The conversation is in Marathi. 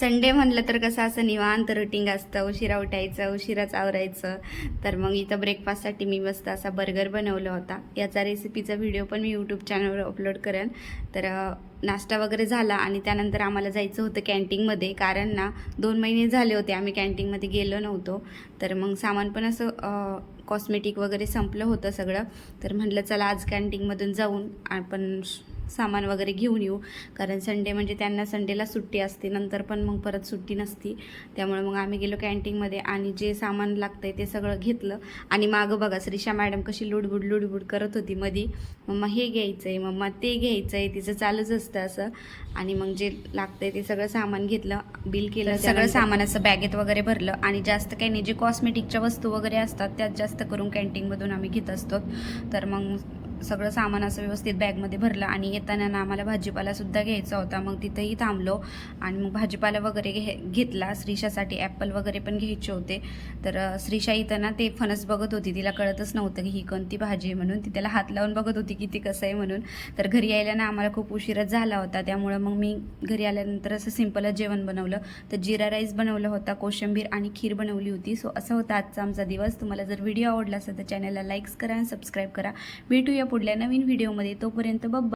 संडे म्हणलं तर कसं असं निवांत रुटीन असतं, उशिरा उठायचं, उशिराच आवरायचं. तर मग इथं ब्रेकफास्टसाठी मी मस्त असा बर्गर बनवला होता. याचा रेसिपीचा व्हिडिओ पण मी यूट्यूब चॅनलवर अपलोड करेन. तर नाश्ता वगैरे झाला आणि त्यानंतर आम्हाला जायचं होतं कॅन्टीनमध्ये, कारण ना 2 महिने झाले होते आम्ही कॅन्टीनमध्ये गेलो नव्हतो. तर मग सामान पण असं कॉस्मेटिक वगैरे संपलं होतं सगळं. तर म्हटलं चला आज कॅन्टीनमधून जाऊन आपण सामान वगैरे घेऊन येऊ, कारण संडे म्हणजे त्यांना संडेला सुट्टी असते, नंतर पण मग परत सुट्टी नसती. त्यामुळे मग आम्ही गेलो कॅन्टीनमध्ये आणि जे सामान लागतं आहे ते सगळं घेतलं. आणि मागं बघा श्रीषा मॅडम कशी लुडबुड लुडबुड करत होती मधी, मम्मा हे घ्यायचं आहे, मम्मा ते घ्यायचं आहे, तिचं चालूच असतं असं. आणि मग जे लागतं आहे ते सगळं सामान घेतलं, बिल केलं, सगळं सामान असं बॅगेत वगैरे भरलं. आणि जास्त काही नाही, जे कॉस्मेटिकच्या वस्तू वगैरे असतात त्यात जास्त करून कॅन्टीनमधून आम्ही घेत असतो. तर मग सगळं सामान असं व्यवस्थित बॅगमध्ये भरलं. आणि येताना ना आम्हाला भाजीपालासुद्धा घ्यायचा होता, मग तिथंही थांबलो आणि मग भाजीपाला वगैरे घेतला. श्रीषासाठी ॲपल वगैरे पण घ्यायचे होते. तर श्रीषा इथं ना ते फणस बघत होती, तिला कळतच नव्हतं की ही कोणती भाजी आहे म्हणून. ती त्याला हात लावून बघत होती की ती कसं आहे म्हणून. तर घरी यायला ना आम्हाला खूप उशीरच झाला होता, त्यामुळं मग मी घरी आल्यानंतर असं सिंपलच जेवण बनवलं. तर जिरा राईस बनवला होता, कोशिंबीर आणि खीर बनवली होती. सो असं होता आजचा आमचा दिवस. तुम्हाला जर व्हिडिओ आवडला असेल तर चॅनलला लाईक्स करा आणि सबस्क्राईब करा. भेटूया पुढल्या नवीन व्हिडिओमध्ये. तोपर्यंत